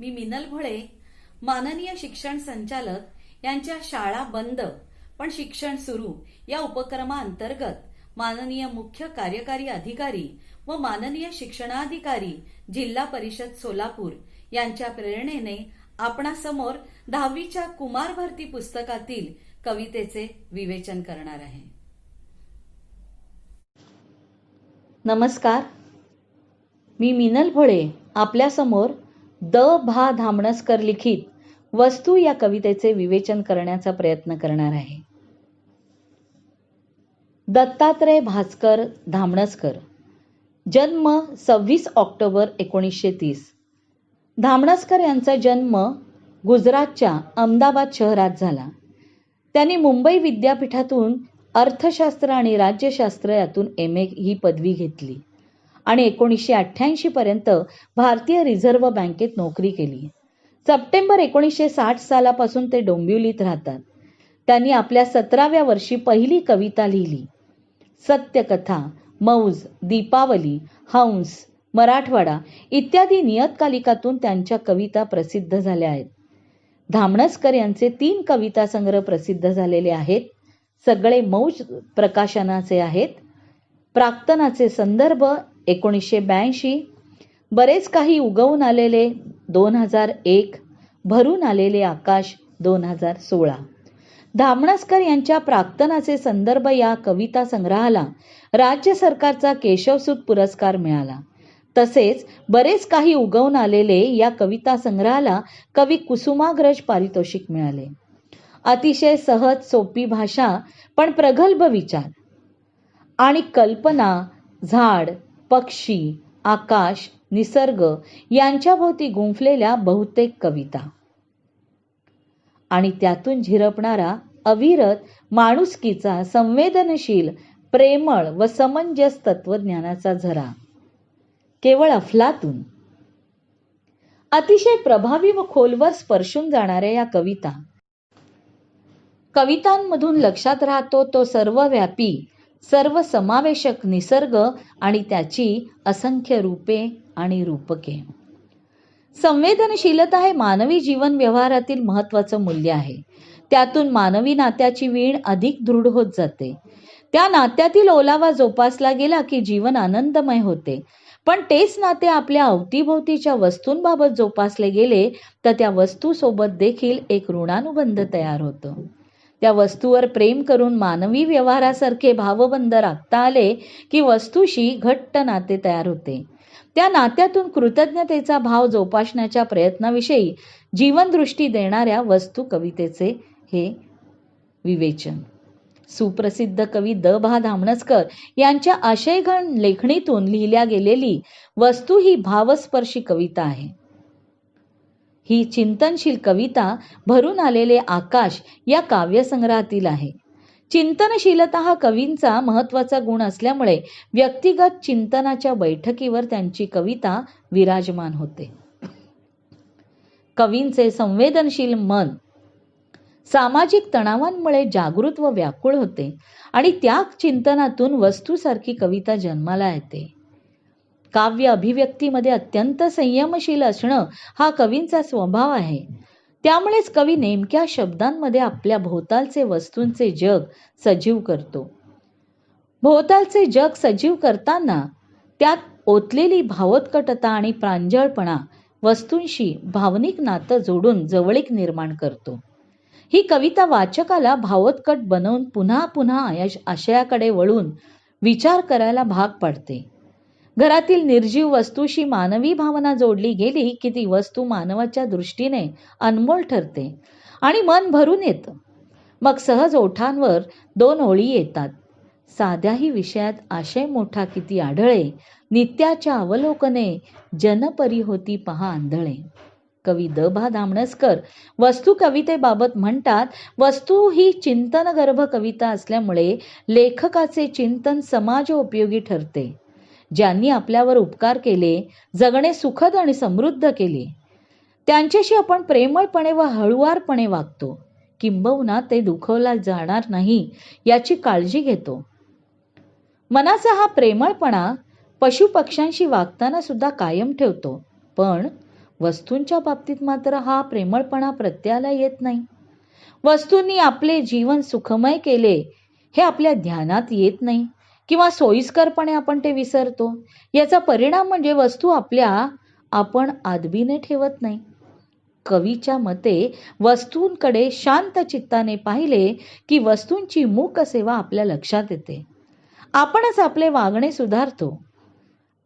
मी मिनल भोळे, माननीय शिक्षण संचालक यांच्या शाळा बंद पण शिक्षण सुरू या उपक्रमाअंतर्गत माननीय मुख्य कार्यकारी अधिकारी व माननीय शिक्षणाधिकारी जिल्हा परिषद सोलापूर यांच्या प्रेरणेने आपणासमोर 10वीच्या कुमार भरती पुस्तकातील कवितेचे विवेचन करणार आहे. नमस्कार, मी मिनल भोळे आपल्यासमोर द भा धामणसकर लिखित वस्तू या कवितेचे विवेचन करण्याचा प्रयत्न करणार आहे. दत्तात्रय भास्कर धामणसकर, जन्म 26 ऑक्टोबर 1930. धामणसकर यांचा जन्म गुजरातच्या अहमदाबाद शहरात झाला. त्यांनी मुंबई विद्यापीठातून अर्थशास्त्र आणि राज्यशास्त्र यातून MA ही पदवी घेतली आणि 1988 पर्यंत भारतीय रिझर्व्ह बँकेत नोकरी केली. सप्टेंबर 1960 सालापासून ते डोंबिवलीत राहतात. त्यांनी आपल्या 17व्या वर्षी पहिली कविता लिहिली. सत्यकथा, मौज, दीपावली, हंस, मराठवाडा इत्यादी नियतकालिकातून त्यांच्या कविता प्रसिद्ध झाल्या आहेत. धामणसकर यांचे 3 कविता संग्रह प्रसिद्ध झालेले आहेत. सगळे मौज प्रकाशनाचे आहेत. प्राक्तनाचे संदर्भ 1982, बरेच काही उगवून आलेले 2001, भरून आलेले आकाश 2016. धामणसकर यांच्या प्राक्तनाचे संदर्भ या कविता संग्रहाला राज्य सरकारचा केशवसूत पुरस्कार मिळाला. तसेच बरेच काही उगवून आलेले या कविता संग्रहाला कवी कुसुमाग्रज पारितोषिक मिळाले. अतिशय सहज सोपी भाषा पण प्रगल्भ विचार आणि कल्पना, झाड, पक्षी, आकाश, निसर्ग यांच्याभोवती गुंफलेल्या बहुतेक कविता आणि त्यातून झिरपणारा अविरत माणुसकीचा, संवेदनशील, प्रेमळ व समंजस तत्वज्ञानाचा झरा. केवळ अफलातून. अतिशय प्रभावी व खोलवर स्पर्शून जाणाऱ्या या कवितांमधून लक्षात राहतो तो सर्वव्यापी, सर्वसमावेशक निसर्ग आणि त्याची असंख्य रूपे आणि रूपके. संवेदनशीलता हे मानवी जीवन व्यवहारातील महत्त्वाचं मूल्य आहे. त्यातून मानवी नात्याची वीण अधिक दृढ होत जाते. त्या नात्यातील ओलावा जोपासला गेला की जीवन आनंदमय होते. पण तेच नाते आपल्या अवतीभोवतीच्या वस्तूंबाबत जोपासले गेले तर त्या वस्तूसोबत देखील एक ऋणानुबंध तयार होतो. त्या वस्तूवर प्रेम करून मानवी व्यवहारासारखे भावबंध राखता आले की वस्तूशी घट्ट नाते तयार होते. त्या नात्यातून कृतज्ञतेचा भाव जोपासण्याच्या प्रयत्नाविषयी जीवनदृष्टी देणाऱ्या वस्तू कवितेचे हे विवेचन. सुप्रसिद्ध कवी द भा धामणसकर यांच्या आशयघन लेखणीतून लिहिल्या गेलेली वस्तू ही भावस्पर्शी कविता आहे. ही चिंतनशील कविता भरून आलेले आकाश या काव्यसंग्रहातील आहे. चिंतनशीलता हा कवींचा महत्त्वाचा गुण असल्यामुळे व्यक्तिगत चिंतनाच्या बैठकीवर त्यांची कविता विराजमान होते. कवींचे संवेदनशील मन सामाजिक तणावांमुळे जागृत व व्याकुळ होते आणि त्या चिंतनातून वस्तूसारखी कविता जन्माला येते. काव्य अभिव्यक्तीमध्ये अत्यंत संयमशील असणं हा कवींचा स्वभाव आहे. त्यामुळेच कवी नेमक्या शब्दांमध्ये आपल्या भोवतालचे वस्तूंचे जग सजीव करतो. भोवतालचे जग सजीव करताना त्यात ओतलेली भावोत्कटता आणि प्रांजळपणा वस्तूंशी भावनिक नातं जोडून जवळीक निर्माण करतो. ही कविता वाचकाला भावोत्कट बनवून पुन्हा पुन्हा आशयाकडे वळून विचार करायला भाग पाडते. घरातील निर्जीव वस्तूशी मानवी भावना जोडली गेली की ती वस्तू मानवाच्या दृष्टीने अनमोल ठरते आणि मन भरून येतं. मग सहज ओठांवर 2 ओळी येतात. साध्याही विषयात आशय मोठा किती आढळे, नित्याच्या अवलोकने जनपरी होती पहा आंधळे. कवी द भा धामणसकर वस्तू कवितेबाबत म्हणतात, वस्तू ही चिंतनगर्भ कविता असल्यामुळे लेखकाचे चिंतन समाजोपयोगी ठरते. ज्यांनी आपल्यावर उपकार केले, जगणे सुखद आणि समृद्ध केले, त्यांच्याशी आपण प्रेमळपणे व हळुवारपणे वागतो. किंबहुना ते दुखवला जाणार नाही याची काळजी घेतो. मनाचा हा प्रेमळपणा पशुपक्ष्यांशी वागताना सुद्धा कायम ठेवतो. पण वस्तूंच्या बाबतीत मात्र हा प्रेमळपणा प्रत्ययाला येत नाही. वस्तूंनी आपले जीवन सुखमय केले हे आपल्या ध्यानात येत नाही किंवा सोयीस्करपणे आपण ते विसरतो. याचा परिणाम म्हणजे वस्तू आपण आदबीने ठेवत नाही. कवीच्या मते वस्तूंकडे शांत चित्ताने पाहिले की वस्तूंची मूक सेवा आपल्या लक्षात येते. आपणच आपले वागणे सुधारतो.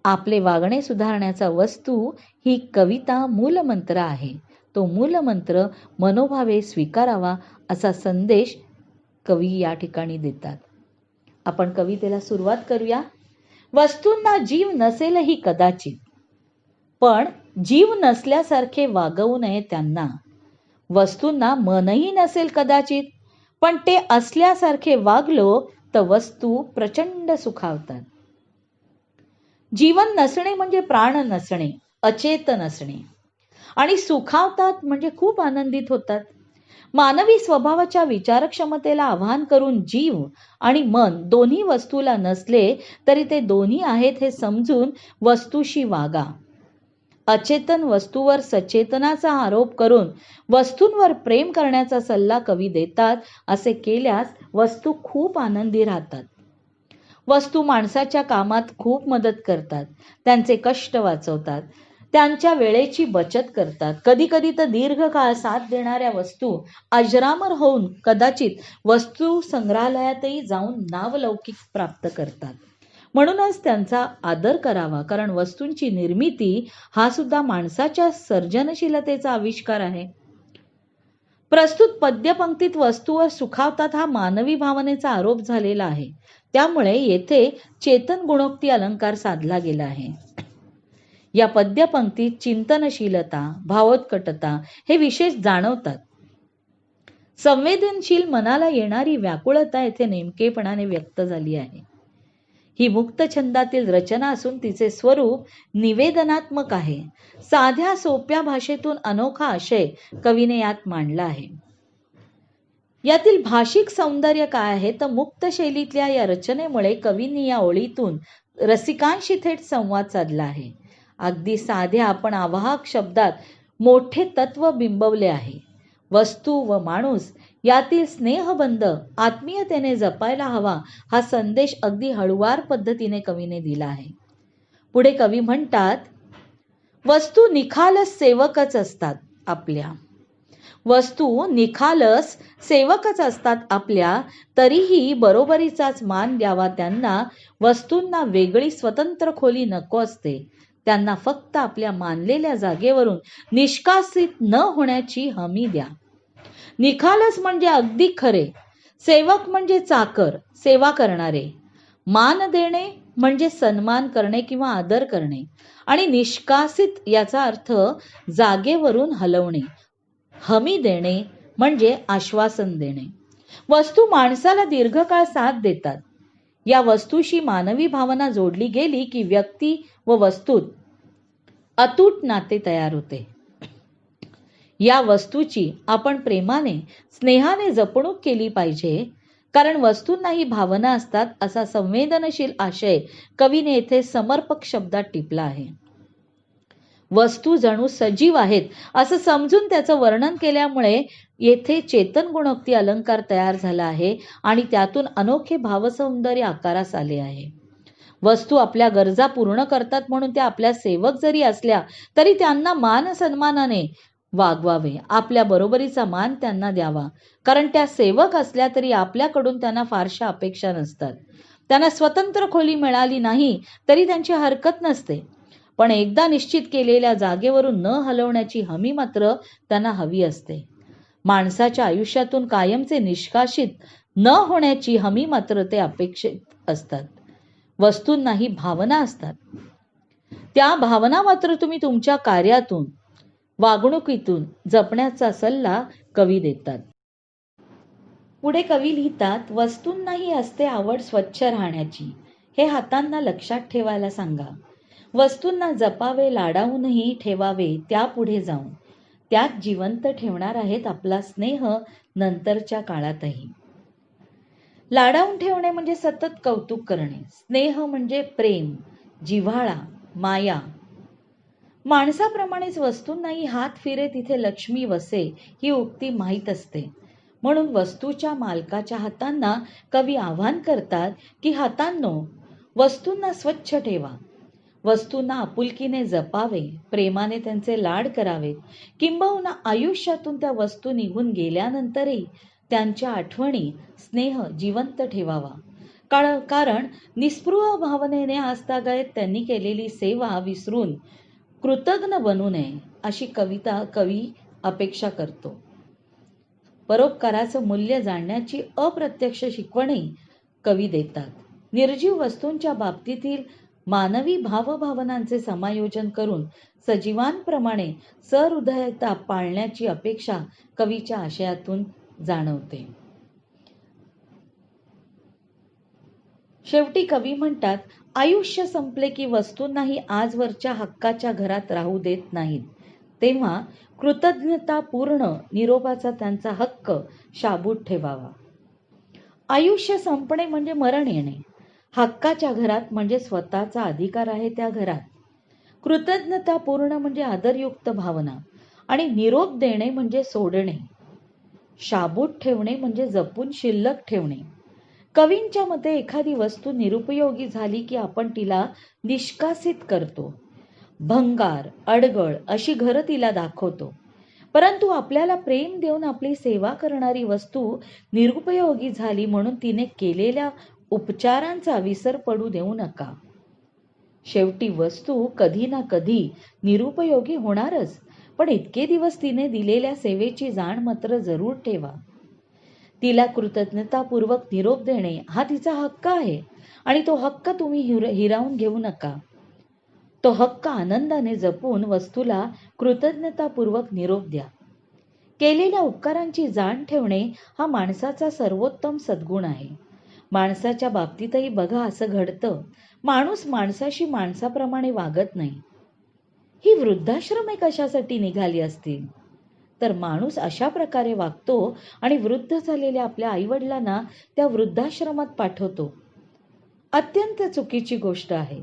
आपले वागणे सुधारण्याचा वस्तू ही कविता मूलमंत्र आहे. तो मूलमंत्र मनोभावे स्वीकारावा असा संदेश कवी या ठिकाणी देतात. आपण कवितेला सुरुवात करूया. वस्तूंना जीव नसेलही कदाचित, पण जीव नसल्यासारखे वागवू नये त्यांना. वस्तूंना मनही नसेल कदाचित, पण ते असल्यासारखे वागलो तर वस्तू प्रचंड सुखावतात. जीवन नसणे म्हणजे प्राण नसणे, अचेतन असणे, आणि सुखावतात म्हणजे खूप आनंदित होतात. मानवी स्वभावाच्या विचारक्षमतेला आव्हान करून जीव आणि मन दोन्ही वस्तूला नसले तरी ते दोन्ही आहेत हे समजून वस्तूशी वागा. अचेतन वस्तूवर सचेतनाचा आरोप करून वस्तूंवर प्रेम करण्याचा सल्ला कवी देतात. असे केल्यास वस्तू खूप आनंदी राहतात. वस्तू माणसाच्या कामात खूप मदत करतात, त्यांचे कष्ट वाचवतात, त्यांच्या वेळेची बचत करतात. कधी कधी तर दीर्घकाळ साथ देणाऱ्या वस्तू अजरामर होऊन कदाचित वस्तू संग्रहालयातही जाऊन नावलौकिक प्राप्त करतात. म्हणूनच त्यांचा आदर करावा, कारण वस्तूंची निर्मिती हा सुद्धा माणसाच्या सर्जनशीलतेचा आविष्कार आहे. प्रस्तुत पद्यपंक्तीत वस्तूवर सुखावतात हा मानवी भावनेचा आरोप झालेला आहे. त्यामुळे येथे चेतन गुणोक्ती अलंकार साधला गेला आहे. या पद्यपंक्तीत चिंतनशीलता, भावोत्कटता हे विशेष जाणवतात. संवेदनशील मनाला येणारी व्याकुळता येथे नेमकेपणाने व्यक्त झाली आहे. ही मुक्त छंदातील रचना असून तिचे स्वरूप निवेदनात्मक आहे. साध्या सोप्या भाषेतून अनोखा आशय कवीने यात मांडला आहे. यातील भाषिक सौंदर्य काय आहे तर मुक्त शैलीतल्या या रचनेमुळे कवींनी या ओळीतून रसिकांशी थेट संवाद साधला आहे. अगदी साध्या पण आवाहक शब्दात मोठे तत्व बिंबवले आहे. वस्तू व माणूस यातील स्नेहबंध आत्मीयतेने जपायला हवा हा संदेश अगदी हळुवार पद्धतीने कवीने दिला आहे. पुढे कवी म्हणतात, वस्तू निखालस सेवकच असतात आपल्या. वस्तू निखालस सेवकच असतात आपल्या, तरीही बरोबरीचाच मान द्यावा त्यांना. वस्तूंना वेगळी स्वतंत्र खोली नको असते. त्यांना फक्त आपल्या मानलेल्या जागेवरून निष्कासित न होण्याची हमी द्या. निखालस म्हणजे अगदी खरे, सेवक म्हणजे चाकर, सेवा करणारे, मान देणे म्हणजे सन्मान करणे किंवा आदर करणे, आणि निष्कासित याचा अर्थ जागेवरून हलवणे. हमी देणे म्हणजे आश्वासन देणे. वस्तू माणसाला दीर्घकाळ साथ देतात. या वस्तूशी मानवी भावना जोडली गेली की व्यक्ती व वस्तूत अतूट नाते तयार होते. या वस्तूची आपण प्रेमाने, स्नेहाने जपणूक केली पाहिजे, कारण वस्तूंनाही भावना असतात असा संवेदनशील आशय कवीने येथे समर्पक शब्दात टिपला आहे. वस्तू जणू सजीव आहेत असं समजून त्याचं वर्णन केल्यामुळे येथे चेतन गुणोक्ती अलंकार तयार झाला आहे आणि त्यातून अनोखे भावसौंदर्य आकारास आले आहे. वस्तू आपल्या गरजा पूर्ण करतात म्हणून त्या आपल्या सेवक जरी असल्या तरी त्यांना मान सन्मानाने वागवावे. आपल्या बरोबरीचा मान त्यांना द्यावा, कारण त्या सेवक असल्या तरी आपल्याकडून त्यांना फारशा अपेक्षा नसतात. त्यांना स्वतंत्र खोली मिळाली नाही तरी त्यांची हरकत नसते, पण एकदा निश्चित केलेल्या जागेवरून न हलवण्याची हमी मात्र त्यांना हवी असते. माणसाच्या आयुष्यातून कायमचे निष्कासित न होण्याची हमी मात्र ते अपेक्षित असतात. वस्तूंनाही भावना असतात. त्या भावना मात्र तुम्ही तुमच्या कार्यातून, वागणुकीतून जपण्याचा सल्ला कवी देतात. पुढे कवी लिहितात, वस्तूंनाही असते आवड स्वच्छ राहण्याची, हे हातांना लक्षात ठेवायला सांगा. वस्तूंना जपावे, लाडावूनही ठेवावे त्यापुढे जाऊन. त्यात जिवंत ठेवणार आहेत आपला स्नेह नंतरच्या काळातही. लाडावून ठेवणे म्हणजे सतत कौतुक करणे. स्नेह म्हणजे प्रेम, जिव्हाळा, माया. माणसाप्रमाणेच वस्तूंनाही हात फिरे तिथे लक्ष्मी वसे ही उक्ती माहीत असते. म्हणून वस्तूच्या मालकाच्या हातांना कवी आवाहन करतात की हातांनो, वस्तूंना स्वच्छ ठेवा, वस्तूंना आपुलकीने जपावे, प्रेमाने त्यांचे लाड करावेत, किंबहुना आयुष्यातून त्या वस्तू निघून गेल्यानंतरही त्यांच्या आठवणी, स्नेह जिवंत ठेवावा. कारण निस्पृह भावनेने आजतागायत त्यांनी केलेली सेवा विसरून कृतज्ञ बनू नये अशी कवी अपेक्षा करतो. परोपकाराचं मूल्य जाणण्याची अप्रत्यक्ष शिकवणही कवी देतात. निर्जीव वस्तूंच्या बाबतीतील मानवी भावभावनांचे समायोजन करून सजीवांप्रमाणे सहृदयता पाळण्याची अपेक्षा कवीच्या आशयातून जाणवते. शेवटी कवी म्हणतात, आयुष्य संपले की वस्तूंनाही आजवरच्या हक्काच्या घरात राहू देत नाहीत, तेव्हा कृतज्ञतापूर्ण निरोपाचा त्यांचा हक्क शाबूत ठेवावा. आयुष्य संपणे म्हणजे मरण येणे, हक्काच्या घरात म्हणजे स्वतःचा अधिकार आहे त्या घरात. कृतज्ञतापूर्ण म्हणजे आदरयुक्त भावना आणि निरोप देणे म्हणजे सोडणे. शाबूत ठेवणे म्हणजे जपून शिल्लक ठेवणे. कवींच्या मते एखादी वस्तू निरुपयोगी झाली की आपण तिला निष्कासित करतो, भंगार अडगळ अशी घरं तिला दाखवतो. परंतु आपल्याला प्रेम देऊन आपली सेवा करणारी वस्तू निरुपयोगी झाली म्हणून तिने केलेल्या उपचारांचा विसर पडू देऊ नका. शेवटी वस्तू कधी ना कधी निरुपयोगी होणारच, पण इतके दिवस तिने दिलेल्या सेवेची जाण मात्र जरूर ठेवा. तिला कृतज्ञतापूर्वक निरोप देणे हा तिचा हक्क आहे आणि तो हक्क तुम्ही हिरावून घेऊ नका. तो हक्क आनंदाने जपून वस्तूला कृतज्ञतापूर्वक निरोप द्या. केलेल्या उपकारांची जाण ठेवणे हा माणसाचा सर्वोत्तम सद्गुण आहे. माणसाच्या बाबतीतही बघा असं घडतं, माणूस माणसाशी माणसाप्रमाणे वागत नाही. ही वृद्धाश्रमे कशासाठी निघाली असतील? तर माणूस अशा प्रकारे वागतो आणि वृद्ध झालेल्या आपल्या आईवडिलांना त्या वृद्धाश्रमात पाठवतो. अत्यंत चुकीची गोष्ट आहे.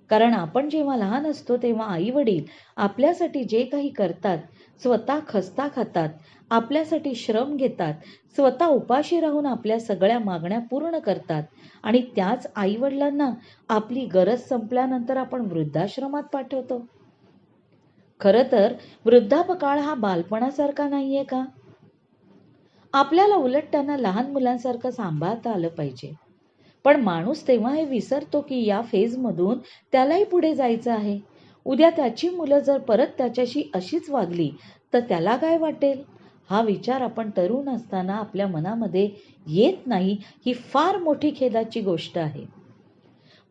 कारण आपण जेव्हा लहान असतो तेव्हा आईवडील आपल्यासाठी जे काही करतात, स्वतः खस्ता खातात, आपल्यासाठी श्रम घेतात, स्वतः उपाशी राहून आपल्या सगळ्या मागण्या पूर्ण करतात आणि त्याच आईवडिलांना आपली गरज संपल्यानंतर आपण वृद्धाश्रमात पाठवतो. खरं तर वृद्धापकाळ हा बालपणासारखा नाहीये का? आपल्याला उलट त्यांना लहान मुलांसारखं सांभाळता आलं पाहिजे. पण माणूस तेव्हा हे विसरतो की या फेजमधून त्यालाही पुढे जायचं आहे. उद्या त्याची मुलं जर परत त्याच्याशी अशीच वागली तर त्याला काय वाटेल? हा विचार आपण तरुण असताना आपल्या मनामध्ये येत नाही, ही फार मोठी खेदाची गोष्ट आहे.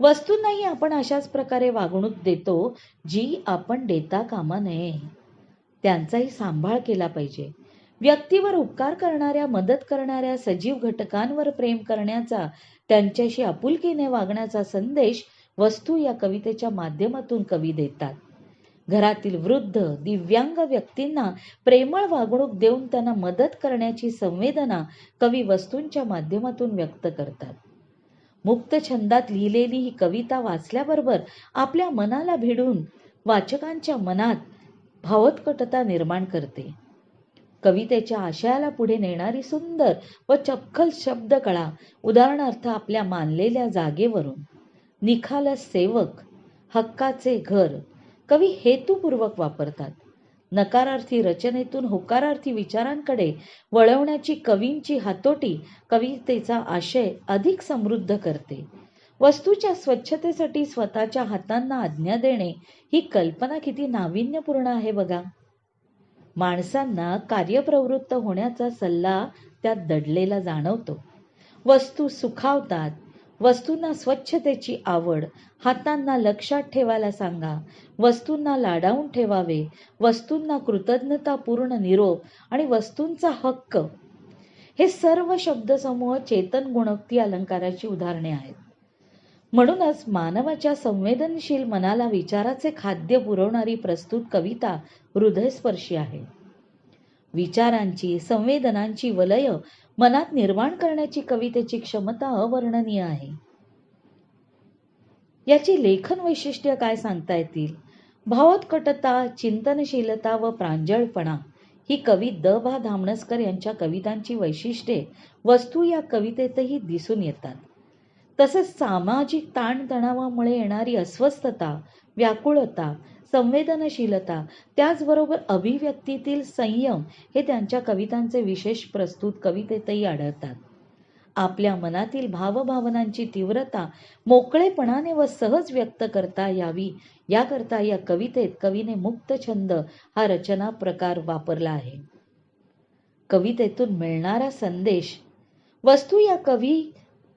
वस्तूंनाही आपण अशाच प्रकारे वागणूक देतो जी आपण देता कामा नये. त्यांचाही सांभाळ केला पाहिजे. व्यक्तीवर उपकार करणाऱ्या, मदत करणाऱ्या सजीव घटकांवर प्रेम करण्याचा, त्यांच्याशी आपुलकीने वागण्याचा संदेश वस्तू या कवितेच्या माध्यमातून कवी देतात. घरातील वृद्ध, दिव्यांग व्यक्तींना प्रेमळ वागणूक देऊन त्यांना मदत करण्याची संवेदना कवी वस्तूंच्या माध्यमातून व्यक्त करतात. मुक्त छंदात लिहिलेली ही कविता वाचल्याबरोबर आपल्या मनाला भिडून वाचकांच्या मनात भावोत्कटता निर्माण करते. कवितेच्या आशयाला पुढे नेणारी सुंदर व चपखल शब्दकळा, उदाहरणार्थ आपल्या मानलेल्या जागेवरून, निखालस सेवक, हक्काचे घर कवी हेतुपूर्वक वापरतात. नकारार्थी रचनेतून होकारार्थी विचारांकडे वळवण्याची कवींची हातोटी कवितेचा आशय अधिक समृद्ध करते. वस्तूच्या स्वच्छतेसाठी स्वतःच्या हातांना आज्ञा देणे ही कल्पना किती नाविन्यपूर्ण आहे बघा. माणसांना कार्यप्रवृत्त होण्याचा सल्ला त्यात दडलेला जाणवतो. वस्तू सुखावतात, वस्तूंना स्वच्छतेची आवड, हातांना लक्षात ठेवायला सांगा, वस्तूंना लाडावून ठेवावे, वस्तूंना कृतज्ञतापूर्ण निरोप आणि वस्तूंचा हक्क, हे सर्व शब्दसमूह चेतन गुणोक्ती अलंकाराची उदाहरणे आहेत. म्हणूनच मानवाच्या संवेदनशील मनाला विचाराचे खाद्य पुरवणारी प्रस्तुत कविता हृदयस्पर्शी आहे. विचारांची, संवेदनांची वलय मनात निर्माण करण्याची कवितेची क्षमता अवर्णनीय आहे. याची लेखन वैशिष्ट्य काय सांगता येतील? भावोत्कटता, चिंतनशीलता व प्रांजळपणा ही कवी द.भा. धामणसकर यांच्या कवितांची वैशिष्ट्ये वस्तू या कवितेतही दिसून येतात. तसंच सामाजिक ताणतणावामुळे येणारी अस्वस्थता, व्याकुळता, संवेदनशीलता, त्याचबरोबर अभिव्यक्तीतील संयम हे त्यांच्या कवितांचे विशेष प्रस्तुत कवितेतही आढळतात. आपल्या मनातील भावभावनांची तीव्रता मोकळेपणाने व सहज व्यक्त करता यावी याकरता या कवितेत कवीने मुक्त छंद हा रचना प्रकार वापरला आहे. कवितेतून मिळणारा संदेश. वस्तू या कवी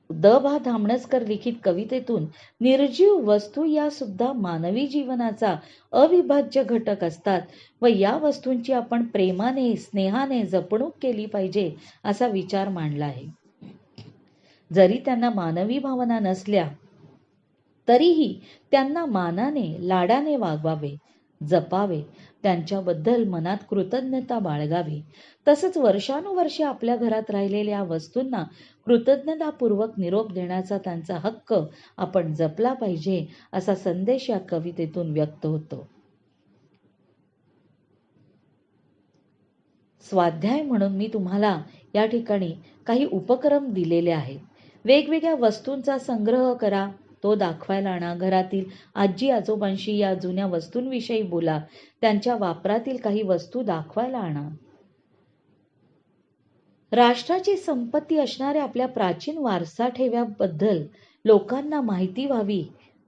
द.भा. धामणसकर लिखित कवितेतून निर्जीव वस्तू या सुद्धा मानवी जीवनाचा अविभाज्य घटक असतात व या वस्तूंची आपण प्रेमाने, स्नेहाने जपणूक केली पाहिजे असा विचार मांडला आहे. जरी त्यांना मानवी भावना नसल्या तरीही त्यांना मानाने, लाडाने वागवावे, जपावे, त्यांच्याबद्दल मनात कृतज्ञता बाळगावी. तसंच वर्षानुवर्षे आपल्या घरात राहिलेल्या वस्तूंना कृतज्ञतापूर्वक निरोप देण्याचा त्यांचा हक्क आपण जपला पाहिजे असा संदेश या कवितेतून व्यक्त होतो. स्वाध्याय म्हणून मी तुम्हाला या ठिकाणी काही उपक्रम दिलेले आहेत. वेगवेगळ्या वस्तूंचा संग्रह करा, तो दाखवायला आणा. घरातील आजी आजोबांशी या जुन्या वस्तूंविषयी बोला, त्यांच्या वापरातील काही वस्तू दाखवायला आणा. राष्ट्राची संपत्ती असणाऱ्या आपल्या प्राचीन वारसा ठेव्याबद्दल लोकांना माहिती व्हावी,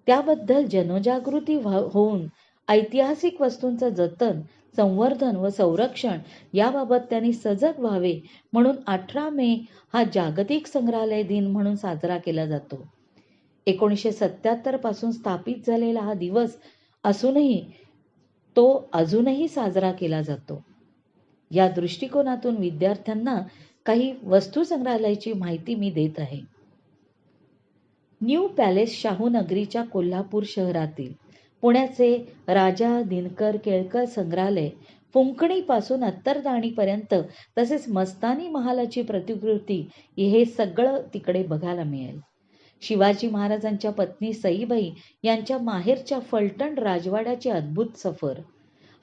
त्याबद्दल जनजागृती होऊन ऐतिहासिक वस्तूंचं जतन, संवर्धन व संरक्षण याबाबत त्यांनी सजग व्हावे म्हणून 18 मे हा जागतिक संग्रहालय दिन म्हणून साजरा केला जातो. 1977 पासून स्थापित झालेला हा दिवस असूनही तो अजूनही साजरा केला जातो. या दृष्टिकोनातून विद्यार्थ्यांना काही वस्तू संग्रहालयाची माहिती मी देत आहे. न्यू पॅलेस शाहू नगरीच्या कोल्हापूर शहरातील पुण्याचे राजा दिनकर केळकर संग्रहालय फुंकणीपासून अत्तरदाणीपर्यंत तसेच मस्तानी महालाची प्रतिकृती हे सगळं तिकडे बघायला मिळेल. शिवाजी महाराजांच्या पत्नी सईबाई यांच्या माहेरच्या फलटण राजवाड्याची अद्भुत सफर,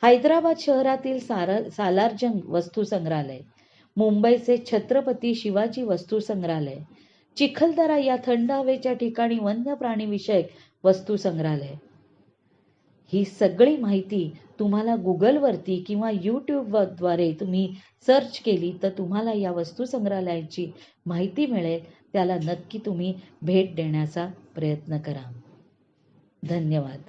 हैदराबाद शहरातील सालारजंग वस्तू संग्रहालय, मुंबईचे छत्रपती शिवाजी वस्तू संग्रहालय, चिखलदरा या थंड हवेच्या ठिकाणी वन्य प्राणी विषयक वस्तू संग्रहालय. ही सगळी माहिती तुम्हाला गुगलवरती किंवा यूट्यूबद्वारे तुम्ही सर्च केली तर तुम्हाला या वस्तू संग्रहालयाची माहिती मिळेल. त्याला नक्की तुम्ही भेट देण्याचा प्रयत्न करा. धन्यवाद.